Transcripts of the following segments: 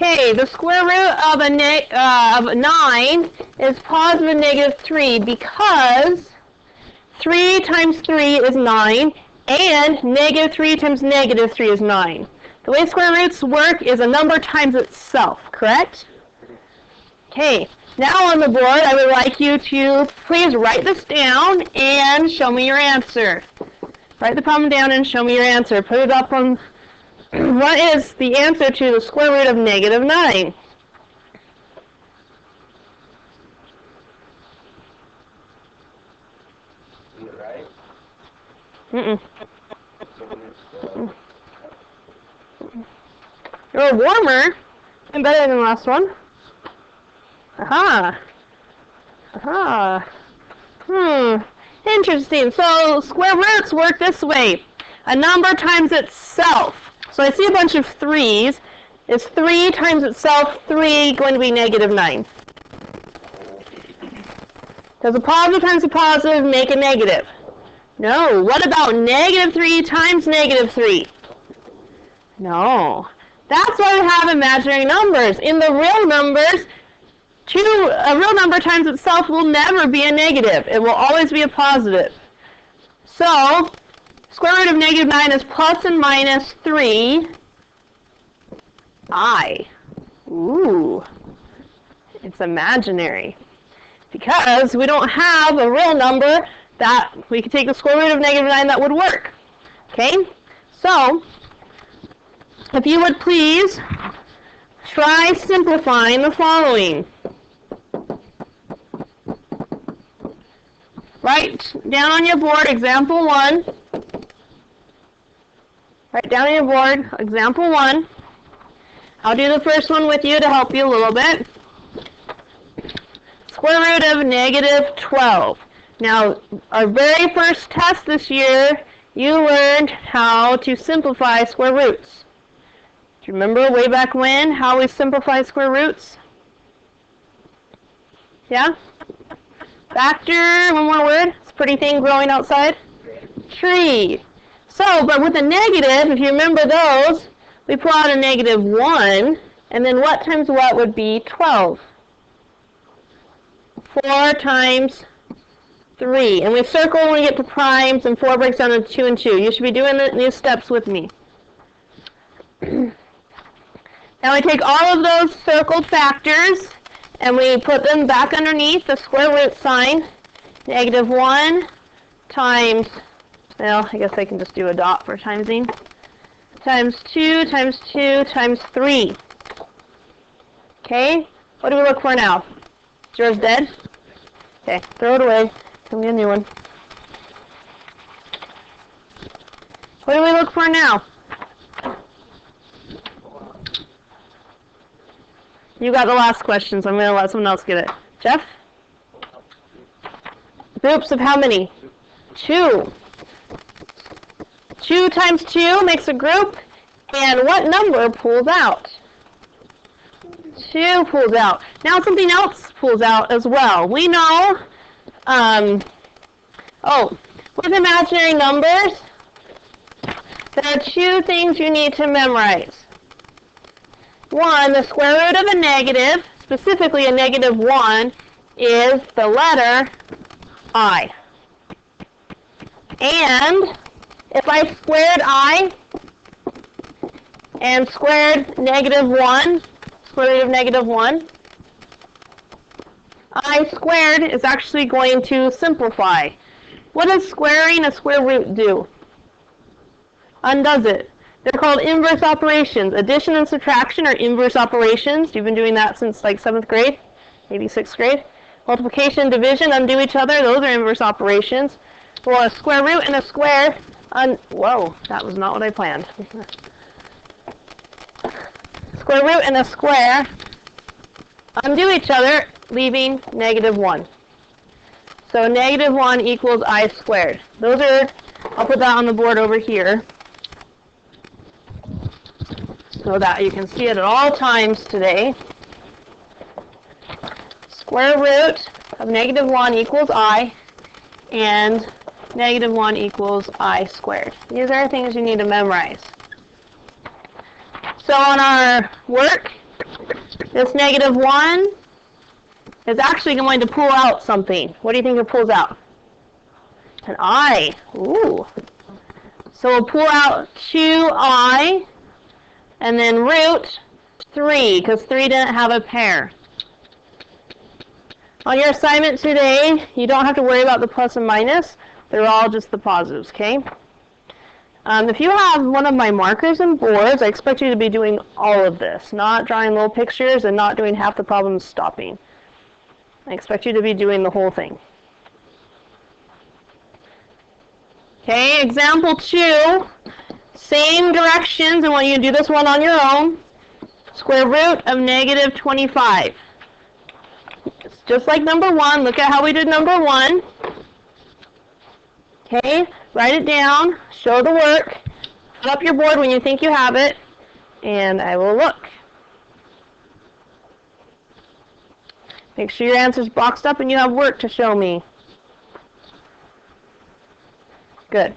Okay, the square root of of 9 is positive negative 3 because 3 times 3 is 9, and negative 3 times negative 3 is 9. The way square roots work is a number times itself, correct? Okay, now on the board, I would like you to please write this down and show me your answer. Write the problem down and show me your answer. Put it up on... What is the answer to the square root of negative 9? Is it right? Mm-mm. So You're warmer and better than the last one. Aha. Aha. Interesting. So square roots work this way. A number times itself. So I see a bunch of 3's. Is 3 times itself 3 going to be negative 9? Does a positive times a positive make a negative? No. What about negative 3 times negative 3? No. That's why we have imaginary numbers. In the real numbers, a real number times itself will never be a negative. It will always be a positive. So, square root of negative 9 is plus and minus 3i. Ooh. It's imaginary. Because we don't have a real number that we could take the square root of negative 9 that would work. Okay? So, if you would please try simplifying the following. Write down on your board example 1. Write down on your board example 1. I'll do the first one with you to help you a little bit. Square root of negative 12. Now, our very first test this year, you learned how to simplify square roots. Do you remember way back when how we simplify square roots? Yeah? Factor, one more word. It's a pretty thing growing outside. Tree. So, but with a negative, if you remember those, we pull out a negative 1, and then what times what would be 12? 4 times 3. And we circle when we get to primes, and 4 breaks down to 2 and 2. You should be doing these steps with me. Now we take all of those circled factors, and we put them back underneath the square root sign. Negative 1 times, well, I guess I can just do a dot for timesing, times 2 times 2 times 3. Okay, what do we look for now? Is yours dead? Okay, throw it away. Give me a new one. What do we look for now? You got the last question, so I'm going to let someone else get it. Jeff? Groups of how many? 2. 2 times 2 makes a group, and what number pulls out? 2 pulls out. Now something else pulls out as well. We know, with imaginary numbers, there are 2 things you need to memorize. 1, the square root of a negative, specifically a negative 1, is the letter I. And if I squared I and squared negative 1, square root of negative 1, I squared is actually going to simplify. What does squaring a square root do? Undoes it. They're called inverse operations. Addition and subtraction are inverse operations. You've been doing that since like 7th grade, maybe 6th grade. Multiplication and division undo each other. Those are inverse operations. Well, a square root and a square, whoa, that was not what I planned. Square root and a square undo each other, leaving negative 1. So negative 1 equals I squared. Those are, I'll put that on the board over here, so that you can see it at all times today. Square root of negative 1 equals I, and negative 1 equals I squared. These are things you need to memorize. So on our work, This negative 1 is actually going to pull out something. What do you think it pulls out? An I. Ooh. So we'll pull out 2I and then root 3 because 3 didn't have a pair. On your assignment today, you don't have to worry about the plus and minus. They're all just the positives, okay? If you have one of my markers and boards, I expect you to be doing all of this, not drawing little pictures and not doing half the problems stopping. I expect you to be doing the whole thing. Okay, example 2, same directions. I want you to do this one on your own. Square root of negative 25. It's just like number 1. Look at how we did number 1. Okay, write it down, show the work, put up your board when you think you have it, and I will look. Make sure your answer's boxed up and you have work to show me. Good.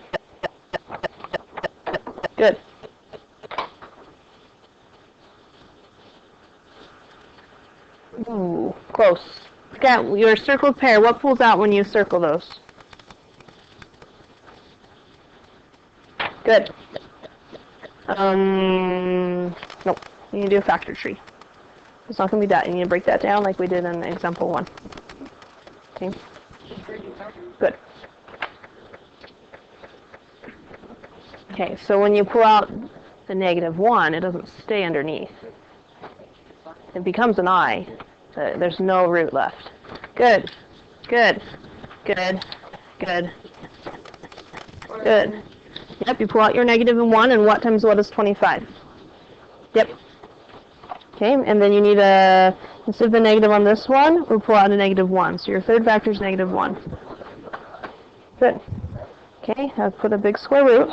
Good. Ooh, close. Look at your circled pair. What pulls out when you circle those? Good. Nope. You need to do a factor tree. It's not going to be that. You need to break that down like we did in example 1. Okay. Good. Okay, so when you pull out the negative 1, it doesn't stay underneath. It becomes an I. There's no root left. Good. Good. Good. Good. Good. Yep, you pull out your negative and 1, and what times what is 25? Yep. Okay, and then you need a, instead of the negative on this one, we'll pull out a negative 1. So your third factor is negative 1. Good. Okay, now put a big square root.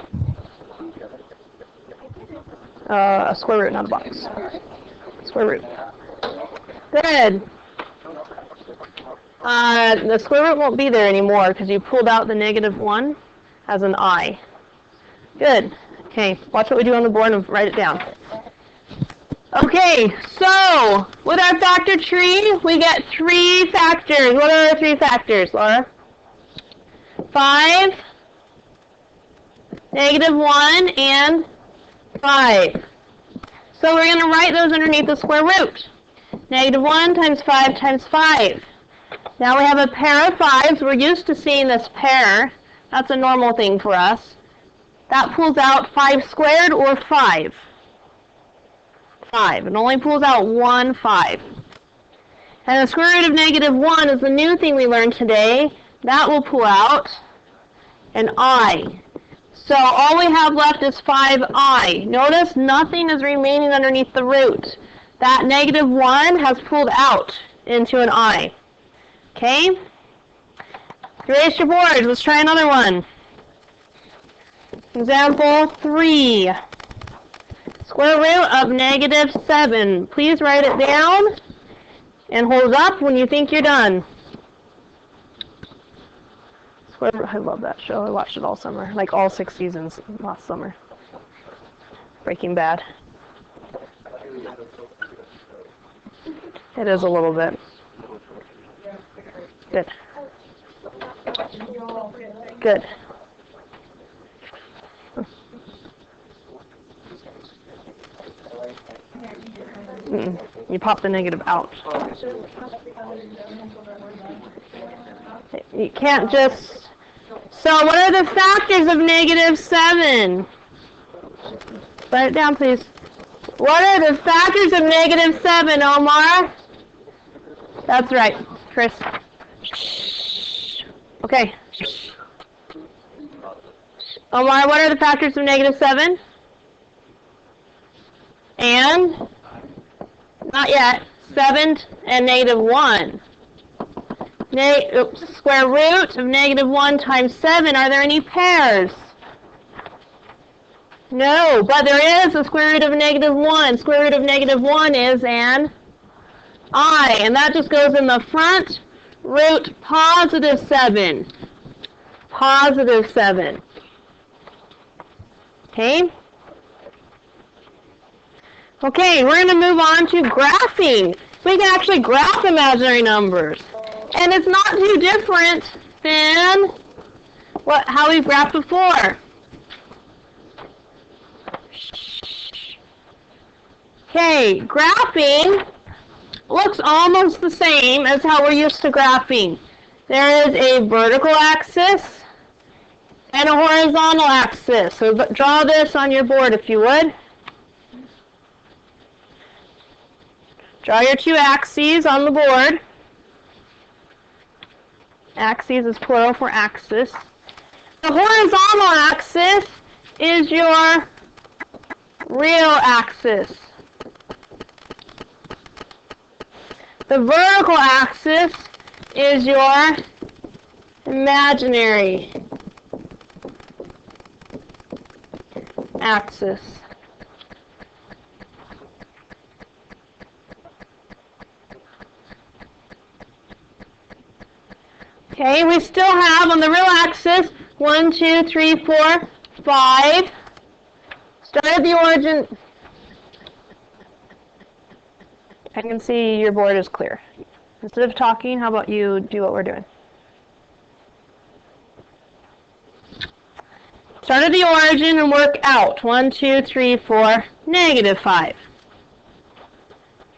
A square root, not a box. Square root. Good. The square root won't be there anymore because you pulled out the negative 1 as an I. Good. Okay, watch what we do on the board and write it down. Okay, so with our factor tree, we get 3 factors. What are our 3 factors, Laura? 5, negative 1, and 5. So we're going to write those underneath the square root. Negative 1 times 5 times 5. Now we have a pair of 5s. We're used to seeing this pair. That's a normal thing for us. That pulls out 5 squared or 5. 5. It only pulls out 1 5. And the square root of negative 1 is the new thing we learned today. That will pull out an I. So all we have left is 5i. Notice nothing is remaining underneath the root. That negative 1 has pulled out into an I. Okay? Erase your boards. Let's try another one. Example 3. Square root of negative 7. Please write it down and hold up when you think you're done. I love that show. I watched it all summer, like all 6 seasons last summer. Breaking Bad. It is a little bit. Good. Good. You pop the negative out. You can't just... So what are the factors of negative 7? Write it down, please. What are the factors of negative 7, Omar? That's right, Chris. Shh. Okay. Shh. Omar, what are the factors of negative 7? And? Not yet. 7 and negative 1. Square root of negative 1 times 7. Are there any pairs? No, but there is a square root of negative 1. Square root of negative 1 is an I, and that just goes in the front root positive 7. Positive 7. Okay? Okay, we're going to move on to graphing. We can actually graph imaginary numbers. And it's not too different than how we've graphed before. Okay, graphing looks almost the same as how we're used to graphing. There is a vertical axis and a horizontal axis. So draw this on your board if you would. Draw your two axes on the board. Axes is plural for axis. The horizontal axis is your real axis. The vertical axis is your imaginary axis. Okay, we still have on the real axis 1, 2, 3, 4, 5. Start at the origin. I can see your board is clear. Instead of talking, how about you do what we're doing? Start at the origin and work out. 1, 2, 3, 4, -5.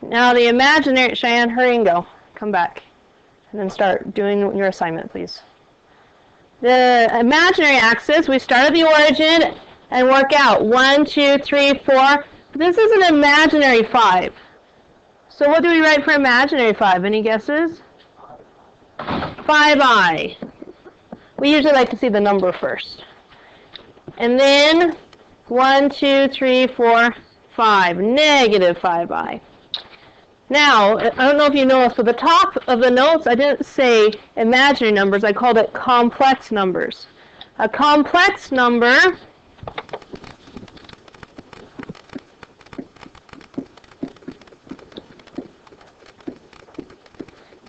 Now the imaginary, Cheyenne, hurry and go. Come back. And then start doing your assignment, please. The imaginary axis, we start at the origin and work out. 1, 2, 3, 4. This is an imaginary 5. So what do we write for imaginary 5? Any guesses? 5i. We usually like to see the number first. And then 1, 2, 3, 4, 5. -5i. Now, I don't know if you noticed, at the top of the notes, I didn't say imaginary numbers. I called it complex numbers. A complex number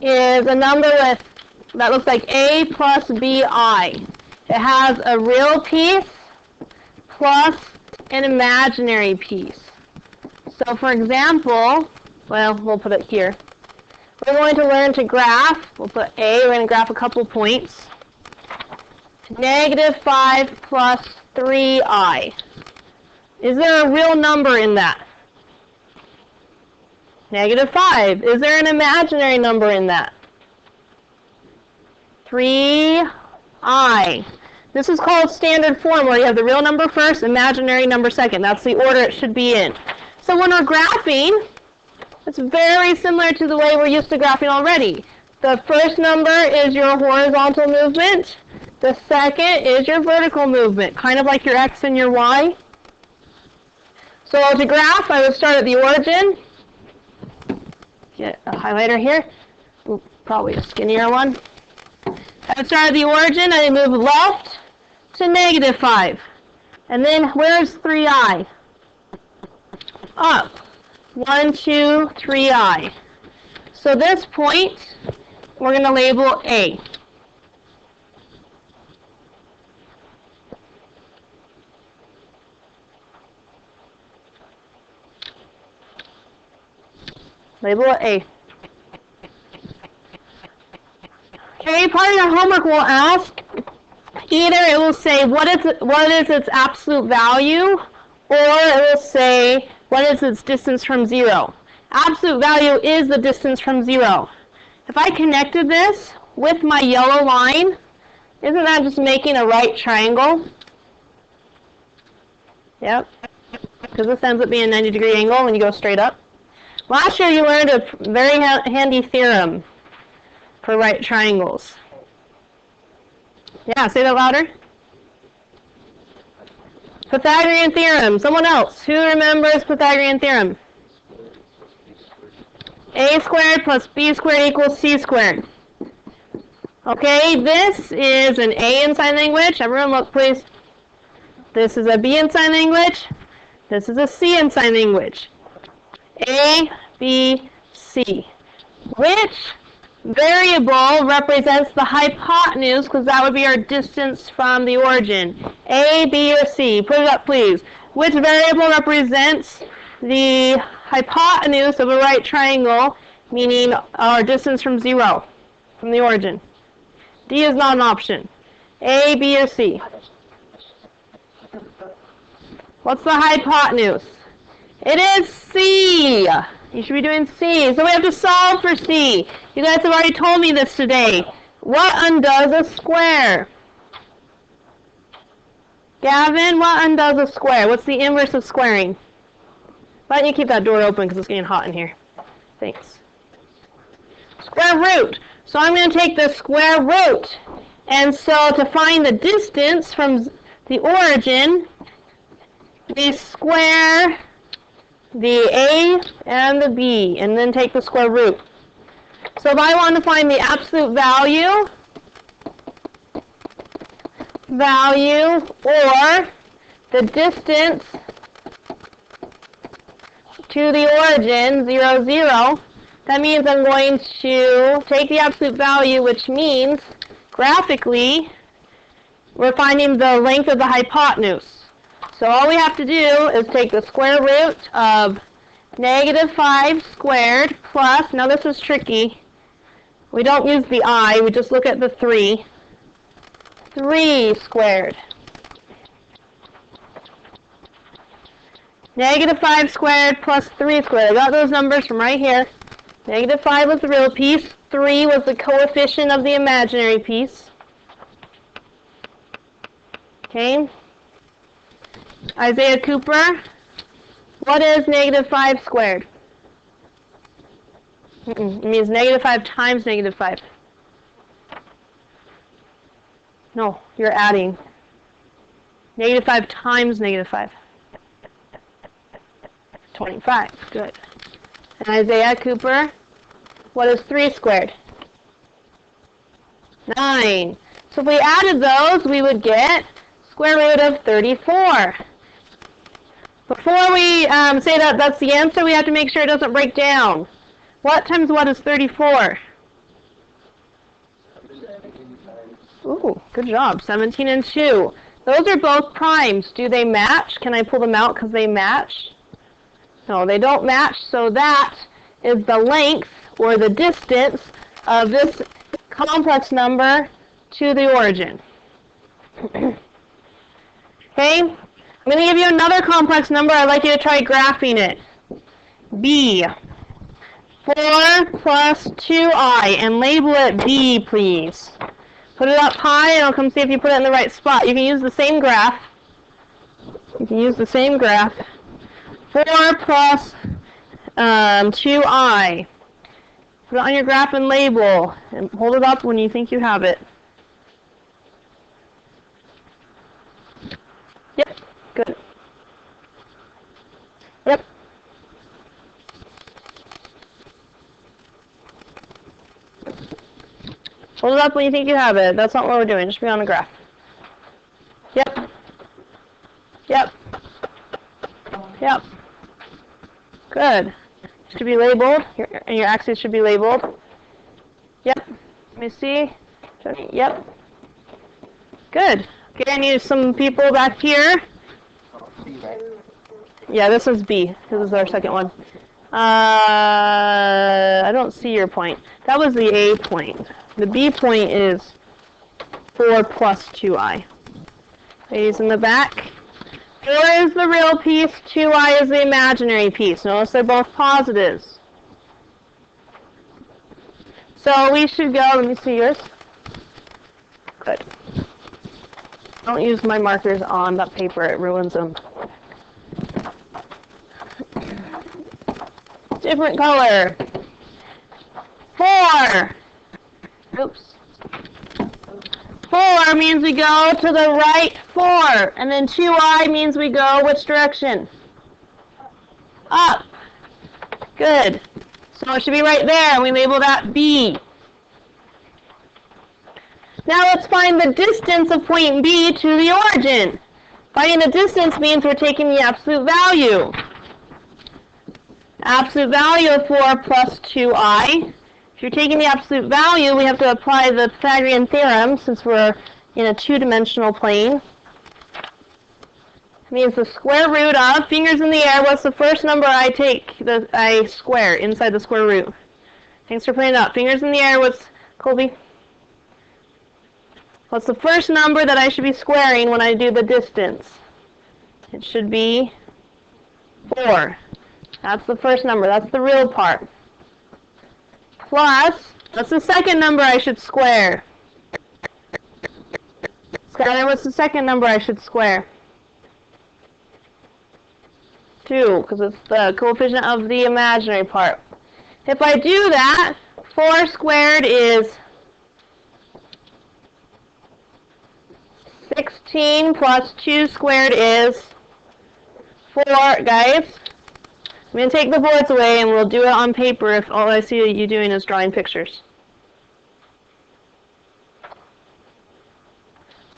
is a number that looks like a plus bi. It has a real piece plus an imaginary piece. So, for example, well, we'll put it here. We're going to learn to graph. We'll put A. We're going to graph a couple points. -5 plus 3i. Is there a real number in that? -5. Is there an imaginary number in that? 3i. This is called standard form, where you have the real number first, imaginary number second. That's the order it should be in. So when we're graphing, it's very similar to the way we're used to graphing already. The first number is your horizontal movement. The second is your vertical movement, kind of like your X and your Y. So to graph, I would start at the origin. Get a highlighter here. Ooh, probably a skinnier one. I would start at the origin, and I move left to -5. And then where's 3i? Up. 1, 2, 3i. So this point, we're going to label A. Label it A. Okay, part of your homework will ask, either it will say what is its absolute value, or it will say what is its distance from 0. Absolute value is the distance from 0. If I connected this with my yellow line, isn't that just making a right triangle? Yep, because this ends up being a 90-degree angle when you go straight up. Last year you learned a very handy theorem for right triangles. Yeah, say that louder. Pythagorean theorem. Someone else. Who remembers Pythagorean theorem? A squared plus B squared equals C squared. Okay, this is an A in sign language. Everyone look, please. This is a B in sign language. This is a C in sign language. A, B, C. Which variable represents the hypotenuse, because that would be our distance from the origin? A, B, or C? Put it up, please. Which variable represents the hypotenuse of a right triangle, meaning our distance from 0, from the origin. D is not an option. A, B, or C? What's the hypotenuse? It is C. You should be doing C. So we have to solve for C. You guys have already told me this today. What undoes a square? Gavin, what undoes a square? What's the inverse of squaring? Why don't you keep that door open because it's getting hot in here. Thanks. Square root. So I'm going to take the square root. And so to find the distance from the origin, we square the A and the B, and then take the square root. So if I want to find the absolute value, or the distance to the origin, 0, 0, that means I'm going to take the absolute value, which means, graphically, we're finding the length of the hypotenuse. So all we have to do is take the square root of -5 squared plus, now this is tricky, we don't use the I, we just look at the 3 squared. -5 squared plus 3 squared. I got those numbers from right here. -5 was the real piece, 3 was the coefficient of the imaginary piece. Okay. Isaiah Cooper, what is -5 squared? It means -5 times -5. No, you're adding. -5 times -5. 25. Good. And Isaiah Cooper, what is 3 squared? 9. So if we added those, we would get square root of 34. Before we say that that's the answer, we have to make sure it doesn't break down. What times what is 34? Ooh, good job. 17 and 2. Those are both primes. Do they match? Can I pull them out because they match? No, they don't match, so that is the length or the distance of this complex number to the origin. Okay? I'm going to give you another complex number. I'd like you to try graphing it. B. 4 plus 2i, and label it B, please. Put it up high, and I'll come see if you put it in the right spot. You can use the same graph. 4 plus 2i. Put it on your graph and label, and hold it up when you think you have it. Yep, good. Yep. Hold it up when you think you have it. That's not what we're doing. Just be on the graph. Yep. Yep. Yep. Good. Should be labeled. And your axis should be labeled. Yep. Let me see. Yep. Good. Okay, I need some people back here. Yeah, this is B. This is our second one. I don't see your point. That was the A point. The B point is 4 plus 2i. Ladies in the back. 4 is the real piece, 2i is the imaginary piece. Notice they're both positives. So we should go, let me see yours. Good. Don't use my markers on that paper, it ruins them. Different color. 4. Oops. 4 means we go to the right 4. And then 2i means we go which direction? Up. Good. So it should be right there. We label that B. Now let's find the distance of point B to the origin. Finding the distance means we're taking the absolute value. Absolute value of 4 plus 2i. If you're taking the absolute value, we have to apply the Pythagorean theorem since we're in a two-dimensional plane. means the square root of, fingers in the air, what's the first number I square inside the square root? Thanks for playing it up. Fingers in the air, what's, Colby? What's the first number that I should be squaring when I do the distance? It should be 4. That's the first number. That's the real part. Plus, what's the second number I should square? Skylar, what's the second number I should square? 2, because it's the coefficient of the imaginary part. If I do that, 4 squared is 16 plus 2 squared is 4, guys. I'm going to take the boards away and we'll do it on paper if all I see you doing is drawing pictures.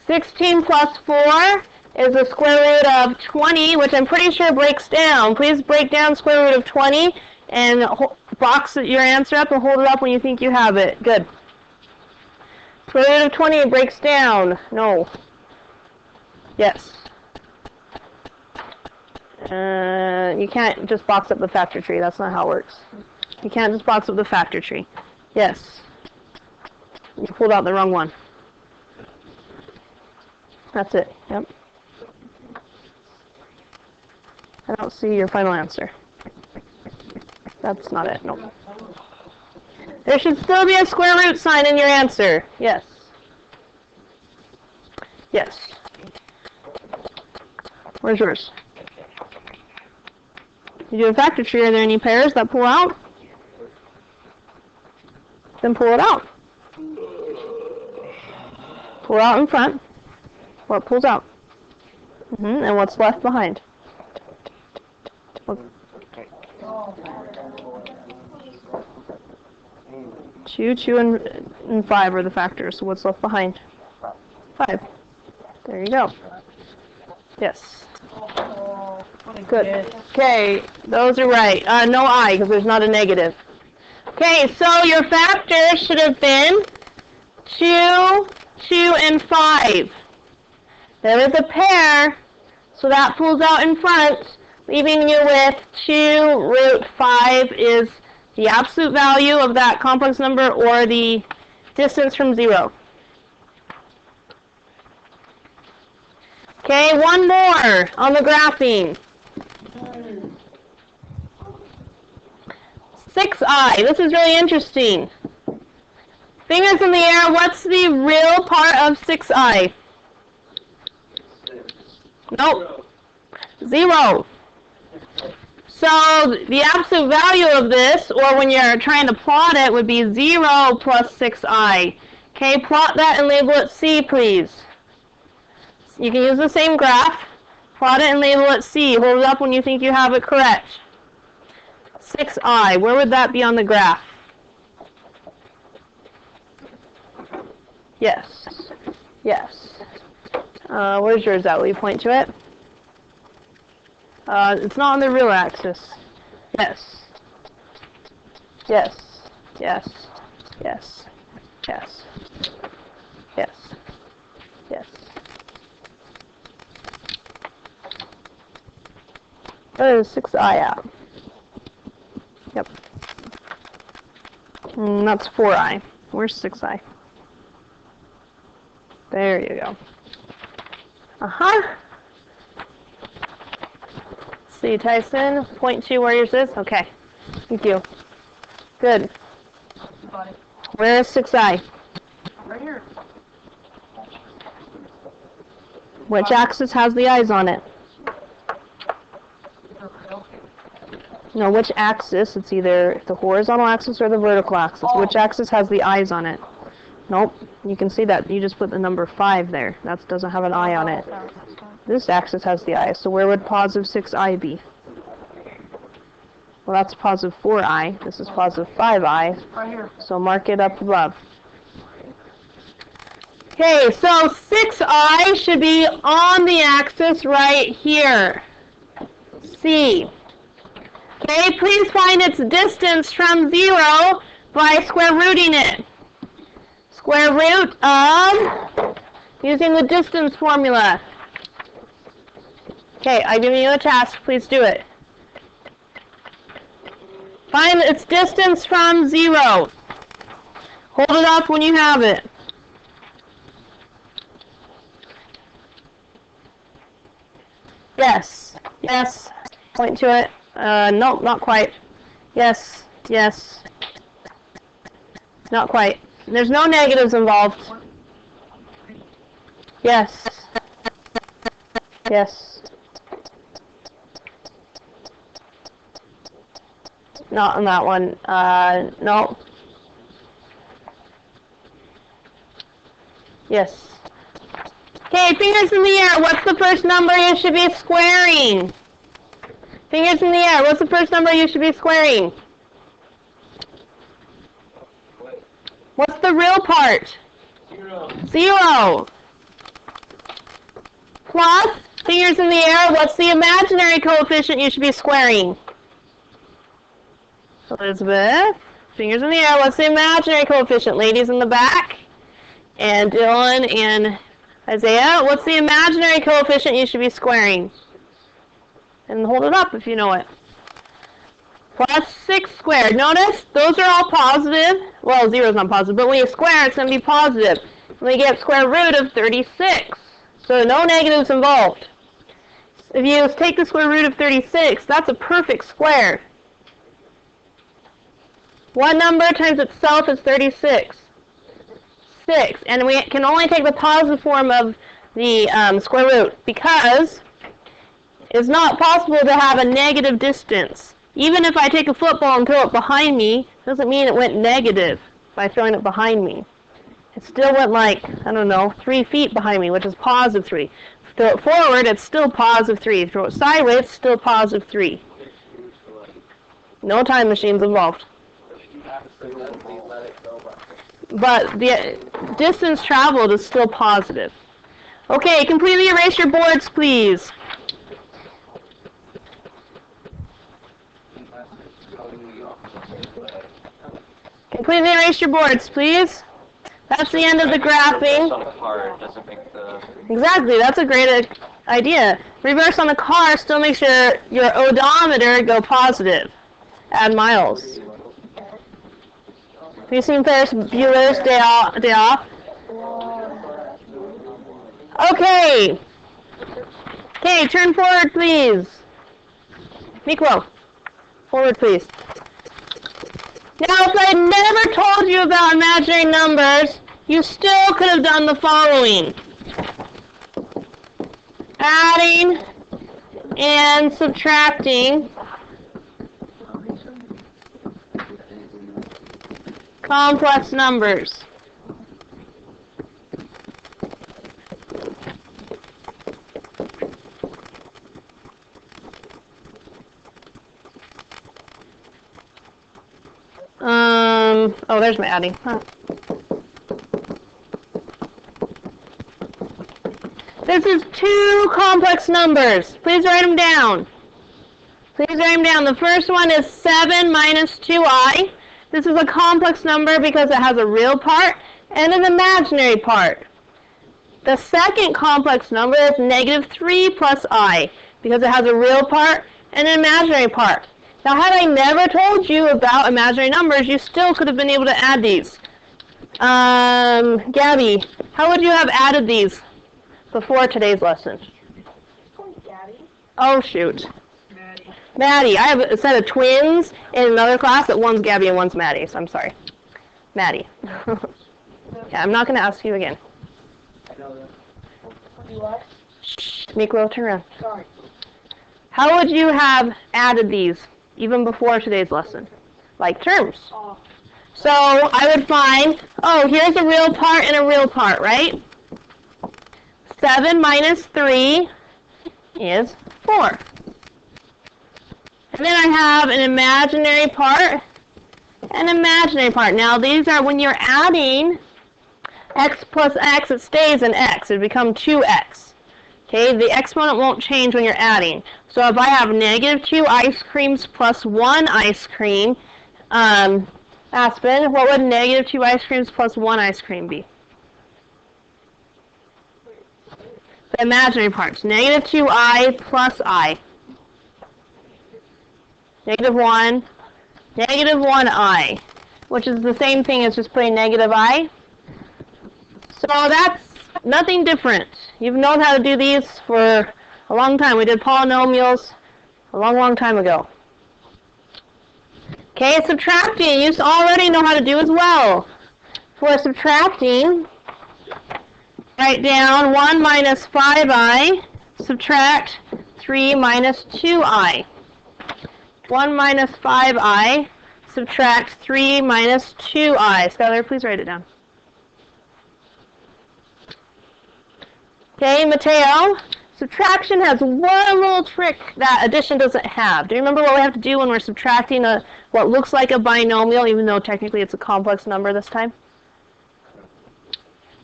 16 plus 4 is the square root of 20, which I'm pretty sure breaks down. Please break down square root of 20 and box your answer up and hold it up when you think you have it. Good. Square root of 20 breaks down. No. Yes. You can't just box up the factor tree. That's not how it works. You can't just box up the factor tree. Yes. You pulled out the wrong one. That's it. Yep. I don't see your final answer. That's not it. Nope. There should still be a square root sign in your answer. Yes. Yes. Where's yours? You do a factor tree. Are there any pairs that pull out? Then pull it out. Pull out in front. What pulls out? And what's left behind? What? 2, 2, and 5 are the factors. So what's left behind? 5. There you go. Yes. Good. Okay, those are right. No I, because there's not a negative. Okay, so your factors should have been 2, 2, and 5. There is a pair, so that pulls out in front, leaving you with 2 root 5 is the absolute value of that complex number or the distance from 0. Okay, one more on the graphing. 6i. This is really interesting. Fingers in the air, what's the real part of 6i? Nope. 0. So the absolute value of this, or when you're trying to plot it, would be 0 plus 6i. Okay, plot that and label it C, please. You can use the same graph. Plot it and label it C. Hold it up when you think you have it correct. 6i. Where would that be on the graph? Yes. Yes. Where's yours at? Will you point to it? It's not on the real axis. Yes. Yes. Yes. Yes. Yes. Yes. Yes. Where is 6i at? Yep. That's 4i. Where's 6i? There you go. See, Tyson, point to where yours is? Okay. Thank you. Good. Where is 6i? Right here. Which axis has the eyes on it? No, which axis? It's either the horizontal axis or the vertical axis. Oh. Which axis has the eyes on it? Nope. You can see that. You just put the number 5 there. That doesn't have an eye on it. This axis has the eye. So where would positive 6i be? Well, that's positive 4i. This is positive 5i. Right here. So mark it up above. Okay, so 6i should be on the axis right here. C. Okay, please find its distance from 0 by square rooting it. Square root of, using the distance formula. Okay, I'm giving you a task. Please do it. Find its distance from 0. Hold it up when you have it. Yes. Yes. Point to it. Nope, not quite. Yes. Yes. Not quite. There's no negatives involved. Yes. Yes. Not on that one. No. Yes. Okay, fingers in the air. What's the first number you should be squaring? Fingers in the air. What's the first number you should be squaring? What's the real part? 0. Plus, fingers in the air, what's the imaginary coefficient you should be squaring? Elizabeth, fingers in the air, what's the imaginary coefficient? Ladies in the back, and Dylan and Isaiah, what's the imaginary coefficient you should be squaring? And hold it up if you know it. Plus 6 squared. Notice, those are all positive. Well, 0 is not positive, but when you square, it's going to be positive. We get square root of 36. So no negatives involved. If you take the square root of 36, that's a perfect square. What number times itself is 36? 6. And we can only take the positive form of the square root because it's not possible to have a negative distance. Even if I take a football and throw it behind me, doesn't mean it went negative by throwing it behind me. It still went like, I don't know, 3 feet behind me, which is positive 3. Throw it forward, it's still positive 3. Throw it sideways, it's still positive 3. No time machines involved. But the distance traveled is still positive. Okay, completely erase your boards, please. Completely erase your boards, please. That's the end of the graphing. Exactly, that's a great idea. Reverse on the car, still make sure your odometer go positive. Add miles. Have you seen Ferris Bueller's Day Off? Okay. Okay, turn forward, please. Miklo, forward, please. Now, if I never told you about imaginary numbers, you still could have done the following. Adding and subtracting complex numbers. Oh, there's my adding. Huh. This is 2 complex numbers. Please write them down. Please write them down. The first one is 7 minus 2i. This is a complex number because it has a real part and an imaginary part. The second complex number is negative 3 plus I because it has a real part and an imaginary part. Now, had I never told you about imaginary numbers, you still could have been able to add these. Gabby, how would you have added these before today's lesson? Gabby. Oh, shoot. Maddie. I have a set of twins in another class that one's Gabby and one's Maddie, so I'm sorry. Maddie. Yeah, I'm not going to ask you again. What? Shh, Miklo, turn around. Sorry. How would you have added these even before today's lesson? Like terms. Oh. So I would find, oh, here's a real part and a real part, right? 7 minus 3 is 4. And then I have an imaginary part and imaginary part. Now these are when you're adding x plus x, it stays in x. It becomes 2x. Okay, the exponent won't change when you're adding. So if I have negative 2 ice creams plus 1 ice cream, Aspen, what would negative 2 ice creams plus 1 ice cream be? The imaginary parts. Negative 2i plus I. Negative 1. Negative 1i. Which is the same thing as just putting negative I. So that's nothing different. You've known how to do these for a long time. We did polynomials a long, long time ago. Okay, subtracting. You already know how to do as well. For subtracting, write down 1 minus 5i, subtract 3 minus 2i. 1 minus 5i, subtract 3 minus 2i. Skylar, please write it down. Okay, Mateo, subtraction has one little trick that addition doesn't have. Do you remember what we have to do when we're subtracting what looks like a binomial, even though technically it's a complex number this time?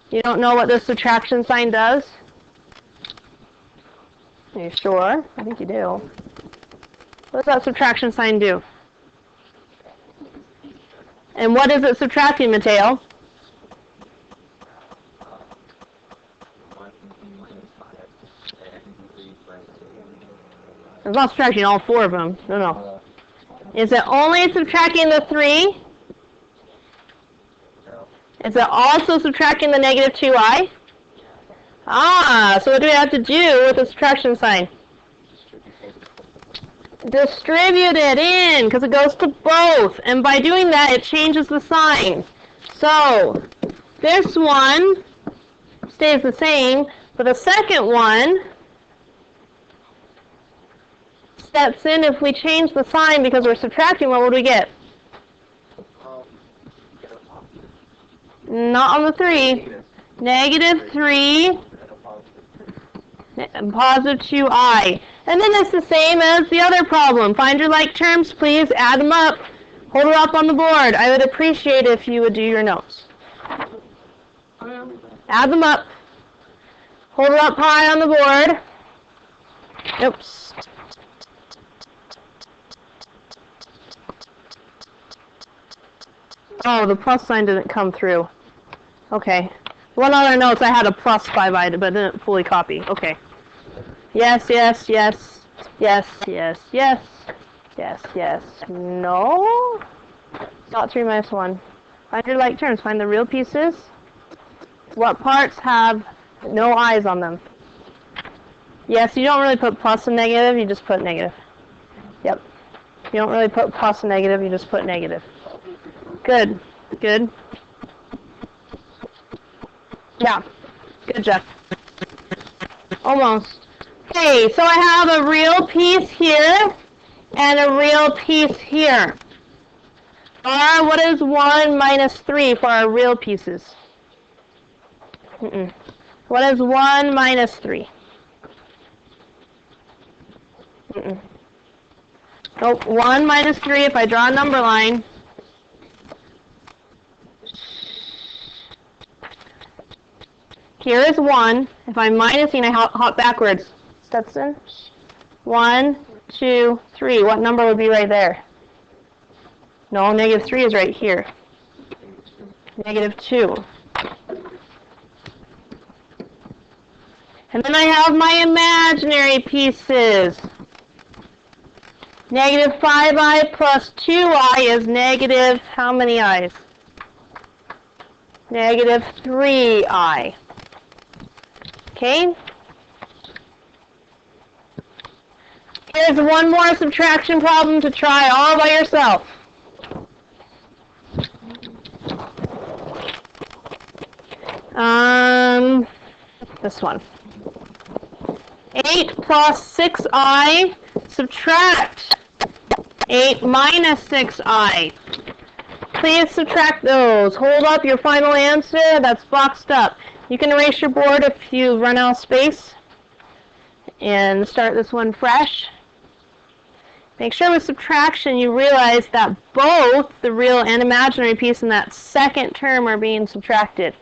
You don't know what the subtraction sign does? Are you sure? I think you do. What does that subtraction sign do? And what is it subtracting, Mateo? It's not subtracting all four of them. No. Is it only subtracting the 3? Is it also subtracting the negative 2i? So what do we have to do with the subtraction sign? Distribute it in, because it goes to both. And by doing that, it changes the sign. So, this one stays the same, but the second one steps in. If we change the sign because we're subtracting, what would we get? Not on the 3. Negative 3 and positive 2i. And then it's the same as the other problem. Find your like terms, please. Add them up. Hold it up on the board. I would appreciate it if you would do your notes. Add them up. Hold it up high on the board. Oops. Oh, the plus sign didn't come through. Okay. One other notes, I had a plus 5i, but didn't fully copy. Okay. Yes. No. Not 3 minus 1. Find your like terms. Find the real pieces. What parts have no i's on them? Yes, you don't really put plus and negative, you just put negative. Yep. You don't really put plus and negative, you just put negative. Good. Yeah. Good, Jeff. Almost. Okay, so I have a real piece here and a real piece here. What is 1 minus 3 for our real pieces? What is 1 minus 3? Nope, 1 minus 3, if I draw a number line. Here is 1. If I'm minusing, I hop backwards. Stetson? 1, 2, 3. What number would be right there? No, negative 3 is right here. Negative 2. And then I have my imaginary pieces. Negative 5i plus 2i is negative how many i's? Negative 3i. Okay? Here's one more subtraction problem to try all by yourself. This one. 8 plus 6i, subtract 8 minus 6i. Please subtract those. Hold up your final answer. That's boxed up. You can erase your board if you run out of space and start this one fresh. Make sure with subtraction you realize that both the real and imaginary piece in that second term are being subtracted.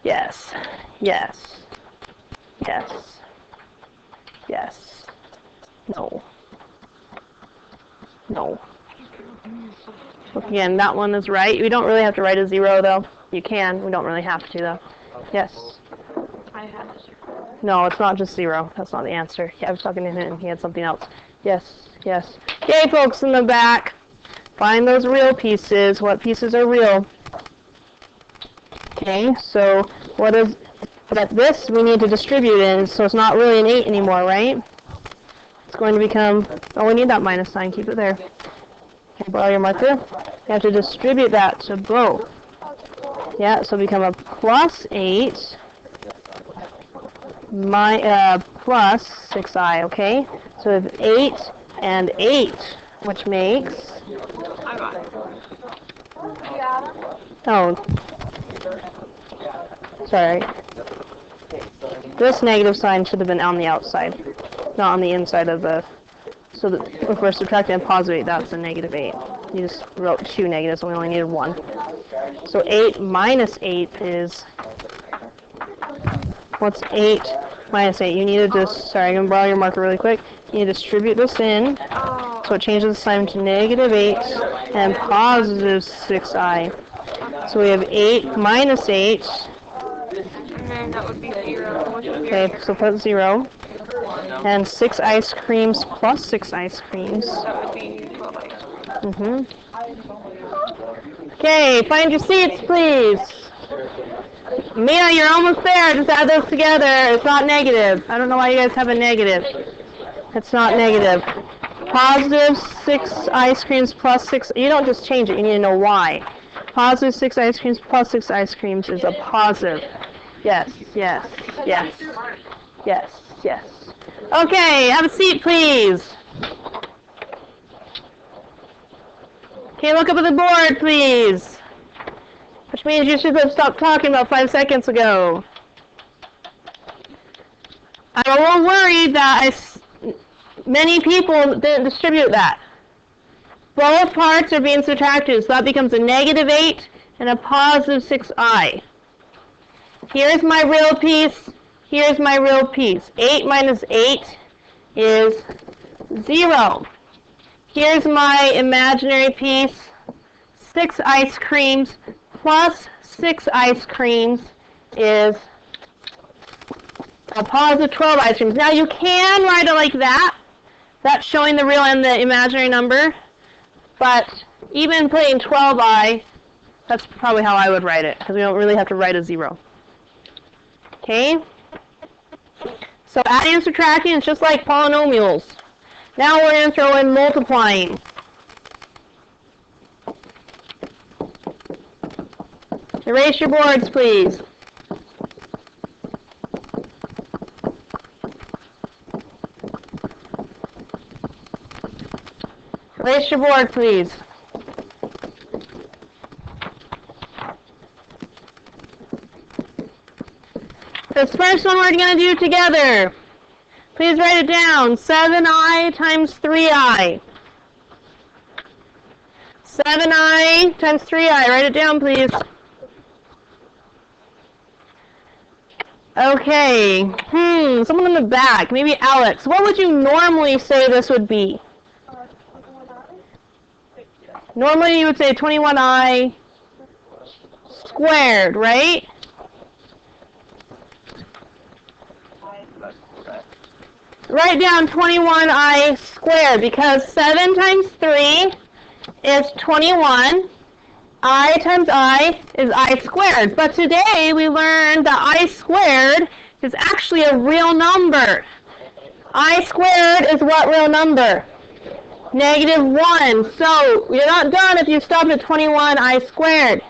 Yes. No. Again, that one is right. We don't really have to write a 0 though. You can. We don't really have to though. Yes. I had a 0. No, it's not just 0. That's not the answer. Yeah, I was talking to him and he had something else. Yes, yes. Okay, folks in the back. Find those real pieces. What pieces are real? Okay, so what is that? This we need to distribute in, so it's not really an 8 anymore, right? It's going to become, oh, we need that minus sign. Keep it there. Okay, borrow your marker. You have to distribute that to both. Yeah, so become a plus 8 plus 6i, okay? So we have 8 and 8, which makes... I got it. Oh. Sorry. This negative sign should have been on the outside, not on the inside of the... So that if we're subtracting a positive 8, that's a negative 8. You just wrote 2 negatives, and we only needed 1. So 8 minus 8 is... What's 8 minus 8? You need to just... Sorry, I'm going to borrow your marker really quick. You need to distribute this in, so it changes the sign to negative 8 and positive 6i. So we have 8 minus 8. And then that would be 0. Which would be Okay, so put 0. And 6 ice creams plus 6 ice creams. That would be 12 ice cream. Okay, find your seats, please. Mia, you're almost there. Just add those together. It's not negative. I don't know why you guys have a negative. It's not negative. Positive 6 ice creams plus 6. You don't just change it. You need to know why. Positive 6 ice creams plus 6 ice creams is a positive. Yes, yes, yes. Yes, yes. Okay, have a seat, please. Okay, look up at the board, please. Which means you should have stopped talking about 5 seconds ago. I'm a little worried that many people didn't distribute that. Both parts are being subtracted, so that becomes a negative 8 and a positive 6i. Here's my real piece. Here's my real piece. 8 minus 8 is 0. Here's my imaginary piece. 6 ice creams plus 6 ice creams is a positive 12 ice creams. Now you can write it like that. That's showing the real and the imaginary number. But even putting 12i, that's probably how I would write it, because we don't really have to write a 0. Okay? So adding and subtracting is just like polynomials. Now we're going to throw in multiplying. Erase your boards, please. Erase your board, please. This first one we're going to do together. Please write it down. 7i times 3i. 7i times 3i. Write it down, please. Okay. Someone in the back. Maybe Alex. What would you normally say this would be? Normally you would say 21i squared, right? Write down 21i squared, because 7 times 3 is 21. I times I is I squared. But today we learned that I squared is actually a real number. I squared is what real number? Negative 1. So you're not done if you stop at 21i squared.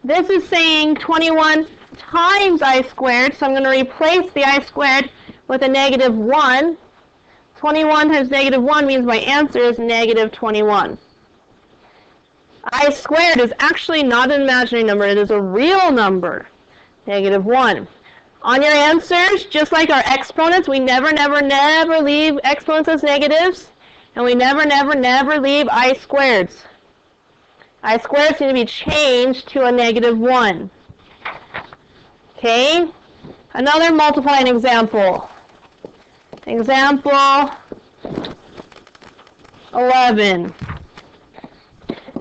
This is saying 21 times I squared, so I'm going to replace the I squared with a negative 1. 21 times negative 1 means my answer is negative 21. I squared is actually not an imaginary number. It is a real number. Negative 1. On your answers, just like our exponents, we never, never, never leave exponents as negatives. And we never, never, never leave I squareds. I squareds need to be changed to a negative 1. Okay? Another multiplying example. Example 11.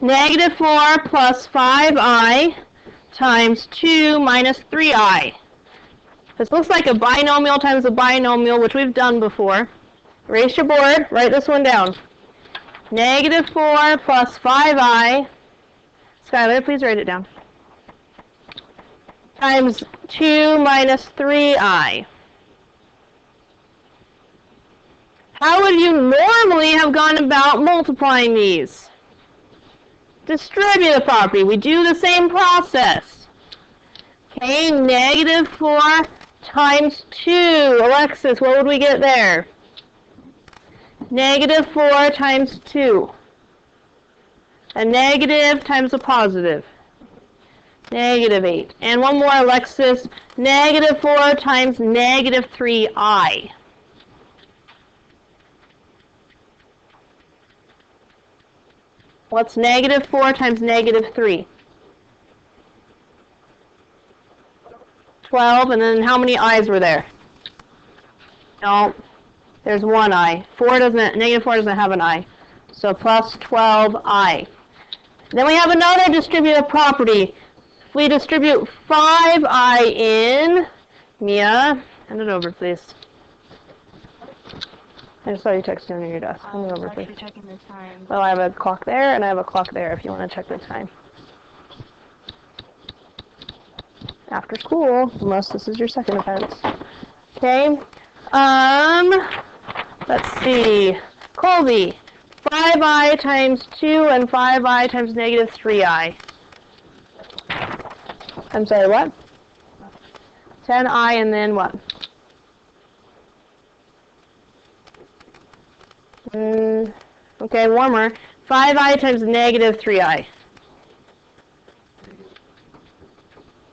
Negative 4 plus 5i times 2 minus 3i. This looks like a binomial times a binomial, which we've done before. Erase your board. Write this one down. Negative 4 plus 5i. Skylar, please write it down. Times 2 minus 3i. How would you normally have gone about multiplying these? Distribute the property. We do the same process. Okay, negative 4 times 2. Alexis, what would we get there? Negative 4 times 2. A negative times a positive. Negative 8. And one more, Alexis. Negative 4 times negative 3i. What's negative 4 times negative 3? 12, and then how many i's were there? No, there's one i. Negative 4 doesn't have an i. So plus 12i. Then we have another distributive property. If we distribute 5i in, Mia, hand it over, please. I just saw you texting under your desk. Hand it over, please. Checking the time. Well, I have a clock there, and I have a clock there if you want to check the time. After school, unless this is your second offense. Okay. Let's see. Colby, 5i times 2 and 5i times negative 3i. I'm sorry, what? 10i and then what? Okay, warmer. 5i times negative 3i.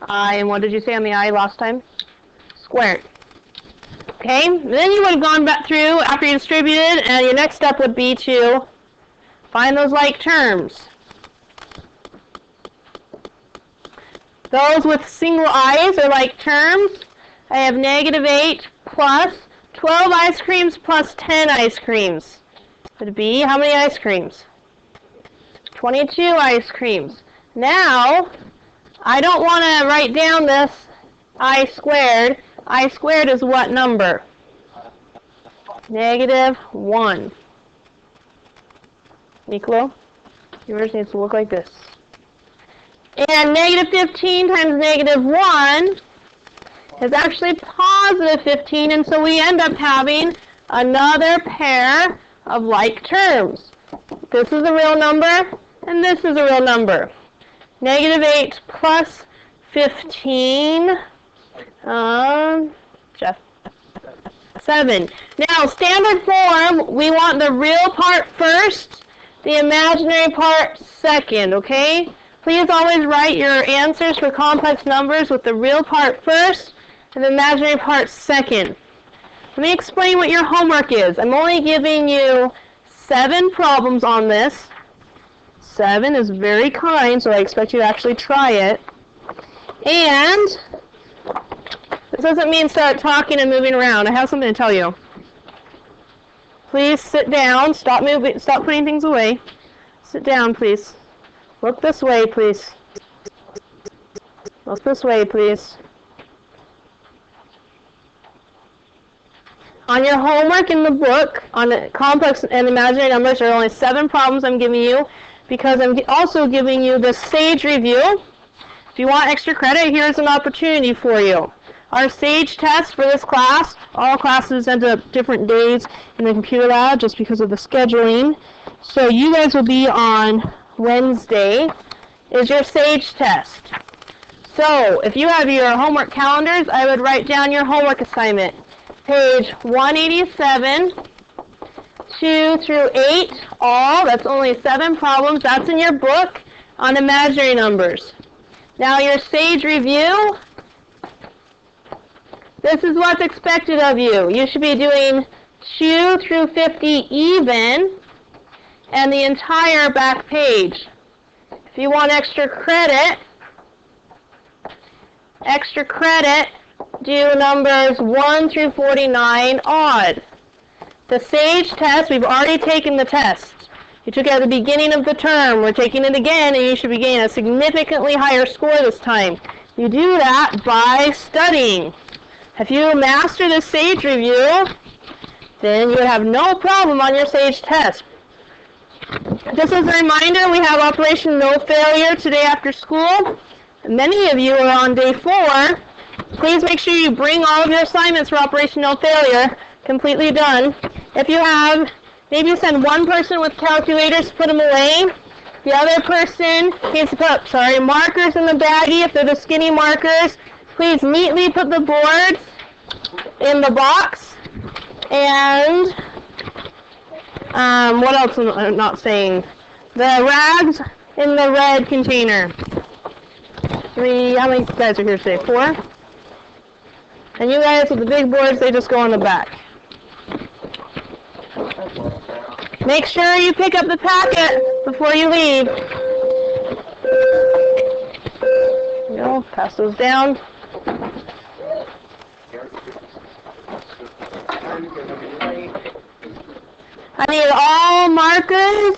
I, and what did you say on the I last time? Squared. Okay, then you would have gone back through after you distributed, and your next step would be to find those like terms. Those with single i's are like terms. I have negative 8 plus 12 ice creams plus 10 ice creams. Would be how many ice creams? 22 ice creams. Now, I don't want to write down this I squared. I squared is what number? Negative 1. Any clue? Yours needs to look like this. And negative 15 times negative 1 is actually positive 15, and so we end up having another pair of like terms. This is a real number, and this is a real number. Negative 8 plus 15, Jeff, 7. Now, standard form, we want the real part first, the imaginary part second, okay? Please always write your answers for complex numbers with the real part first and the imaginary part second. Let me explain what your homework is. I'm only giving you 7 problems on this. 7 is very kind, so I expect you to actually try it. And this doesn't mean start talking and moving around. I have something to tell you. Please sit down. Stop moving. Stop putting things away. Sit down, please. Look this way, please. Look this way, please. On your homework in the book, on the complex and imaginary numbers, there are only 7 problems I'm giving you, because I'm also giving you the SAGE review. If you want extra credit, here's an opportunity for you. Our SAGE test for this class, all classes end up different days in the computer lab just because of the scheduling. So you guys will be on Wednesday, is your SAGE test. So if you have your homework calendars, I would write down your homework assignment. Page 187, 2 through 8, all. That's only 7 problems. That's in your book on imaginary numbers. Now your SAGE review, this is what's expected of you. You should be doing 2 through 50 even, and the entire back page. If you want extra credit, do numbers 1 through 49 odd. The SAGE test, we've already taken the test. You took it at the beginning of the term. We're taking it again, and you should be getting a significantly higher score this time. You do that by studying. If you master the SAGE review, then you would have no problem on your SAGE test. Just as a reminder, we have Operation No Failure today after school. Many of you are on day 4. Please make sure you bring all of your assignments for Operation No Failure completely done. If you have, maybe send one person with calculators, put them away. The other person needs to put, markers in the baggie. If they're the skinny markers, please neatly put the boards in the box. And what else am I not saying? The rags in the red container. 3, how many guys are here today? 4? And you guys with the big boards, they just go on the back. Make sure you pick up the packet before you leave. There you go, pass those down. I need all markers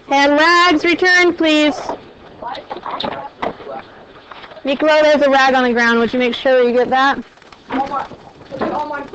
and rags returned, please. Nicola, there's a rag on the ground. Would you make sure you get that? All my